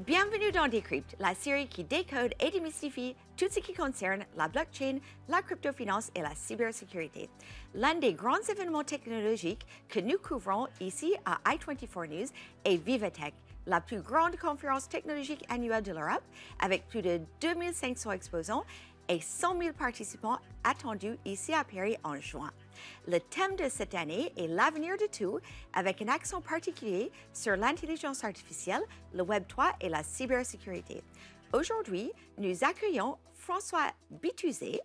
Bienvenue dans Decrypt, la série qui décode et démystifie tout ce qui concerne la blockchain, la cryptofinance et la cybersécurité. L'un des grands événements technologiques que nous couvrons ici à i24 News est VivaTech, la plus grande conférence technologique annuelle de l'Europe, avec plus de 2500 exposants et 100 000 participants attendus ici à Paris en juin. Le thème de cette année est l'avenir de tout, avec un accent particulier sur l'intelligence artificielle, le Web 3 et la cybersécurité. Aujourd'hui, nous accueillons François Bituzet,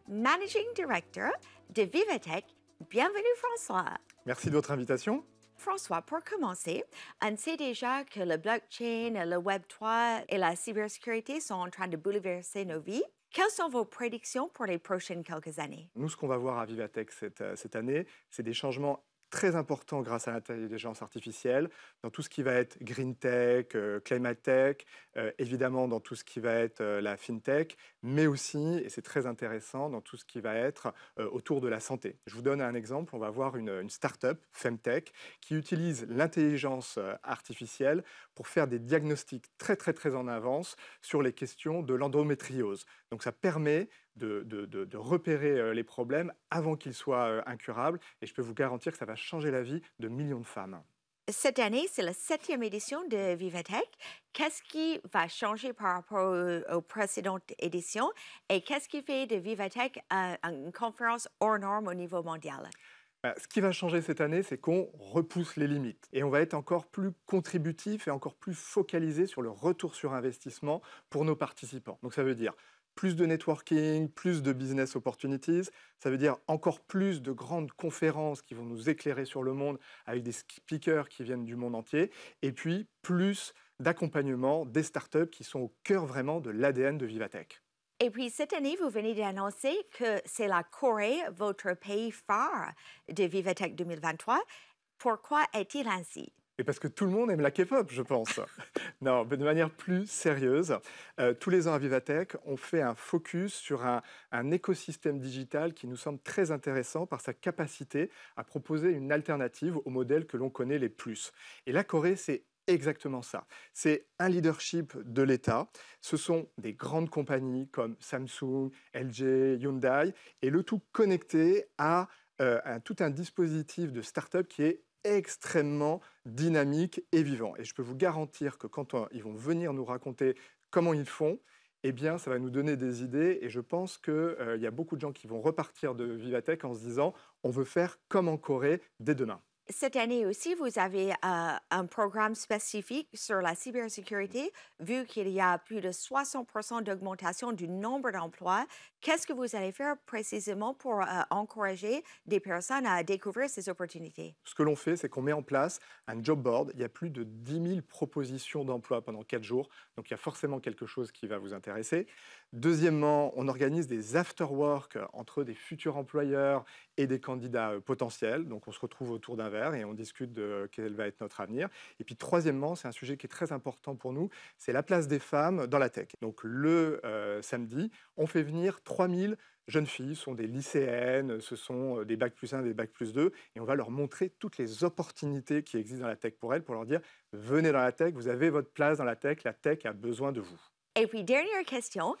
Managing Director de VivaTech. Bienvenue François. Merci de votre invitation. François, pour commencer, on sait déjà que le blockchain, le Web 3 et la cybersécurité sont en train de bouleverser nos vies. Quelles sont vos prédictions pour les prochaines quelques années? Nous, ce qu'on va voir à VivaTech cette année, c'est des changements très importants grâce à l'intelligence artificielle, dans tout ce qui va être green tech, climate tech, évidemment dans tout ce qui va être la fintech, mais aussi, et c'est très intéressant, dans tout ce qui va être autour de la santé. Je vous donne un exemple, on va voir une start-up, Femtech, qui utilise l'intelligence artificielle pour faire des diagnostics très en avance sur les questions de l'endométriose. Donc ça permet de repérer les problèmes avant qu'ils soient incurables, et je peux vous garantir que ça va changer la vie de millions de femmes. Cette année, c'est la 7e édition de VivaTech. Qu'est-ce qui va changer par rapport aux précédentes éditions et qu'est-ce qui fait de VivaTech une conférence hors norme au niveau mondial? Ce qui va changer cette année, c'est qu'on repousse les limites et on va être encore plus contributif et encore plus focalisé sur le retour sur investissement pour nos participants. Donc ça veut dire plus de networking, plus de business opportunities, ça veut dire encore plus de grandes conférences qui vont nous éclairer sur le monde avec des speakers qui viennent du monde entier, et puis plus d'accompagnement des startups qui sont au cœur vraiment de l'ADN de VivaTech. Et puis, cette année, vous venez d'annoncer que c'est la Corée, votre pays phare de VivaTech 2023. Pourquoi est-il ainsi? Et parce que tout le monde aime la K-pop, je pense. Non, mais de manière plus sérieuse, tous les ans à VivaTech, on fait un focus sur un écosystème digital qui nous semble très intéressant par sa capacité à proposer une alternative aux modèles que l'on connaît les plus. Et la Corée, c'est exactement ça. C'est un leadership de l'État. Ce sont des grandes compagnies comme Samsung, LG, Hyundai, et le tout connecté à tout un dispositif de start-up qui est extrêmement dynamique et vivant. Et je peux vous garantir que quand ils vont venir nous raconter comment ils font, eh bien, ça va nous donner des idées. Et je pense qu'il y a beaucoup de gens qui vont repartir de VivaTech en se disant « on veut faire comme en Corée dès demain ». Cette année aussi, vous avez un programme spécifique sur la cybersécurité, vu qu'il y a plus de 60% d'augmentation du nombre d'emplois. Qu'est-ce que vous allez faire précisément pour encourager des personnes à découvrir ces opportunités? Ce que l'on fait, c'est qu'on met en place un job board. Il y a plus de 10 000 propositions d'emploi pendant 4 jours. Donc, il y a forcément quelque chose qui va vous intéresser. Deuxièmement, on organise des after-work entre des futurs employeurs et des candidats potentiels. Donc, on se retrouve autour d'un verre et on discute de quel va être notre avenir. Et puis, troisièmement, c'est un sujet qui est très important pour nous, c'est la place des femmes dans la tech. Donc, le samedi, on fait venir 3000 jeunes filles, ce sont des lycéennes, ce sont des Bac+1, des Bac+2, et on va leur montrer toutes les opportunités qui existent dans la tech pour elles, pour leur dire « venez dans la tech, vous avez votre place dans la tech a besoin de vous ». Et puis, dernière question,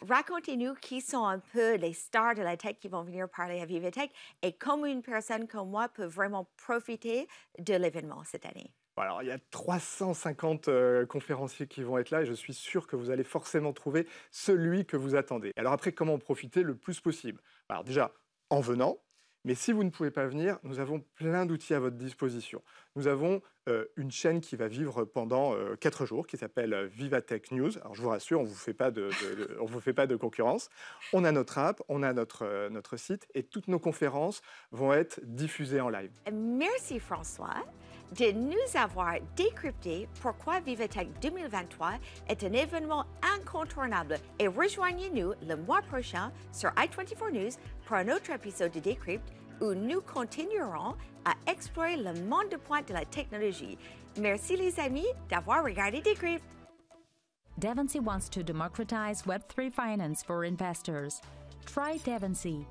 racontez-nous qui sont un peu les stars de la tech qui vont venir parler à VivaTech et comment une personne comme moi peut vraiment profiter de l'événement cette année. Alors, il y a 350 conférenciers qui vont être là et je suis sûr que vous allez forcément trouver celui que vous attendez. Alors après, comment en profiter le plus possible? Alors déjà, en venant, mais si vous ne pouvez pas venir, nous avons plein d'outils à votre disposition. Nous avons une chaîne qui va vivre pendant 4 jours, qui s'appelle VivaTech News. Alors je vous rassure, on ne vous fait pas de concurrence. On a notre app, on a notre site et toutes nos conférences vont être diffusées en live. Merci François de nous avoir décrypté pourquoi VivaTech 2023 est un événement incontournable. Et rejoignez-nous le mois prochain sur i24 News pour un autre épisode de Decrypt où nous continuerons à explorer le monde de pointe de la technologie. Merci les amis d'avoir regardé Decrypt. Devancy wants to democratize Web3 finance for investors. Try Devancy.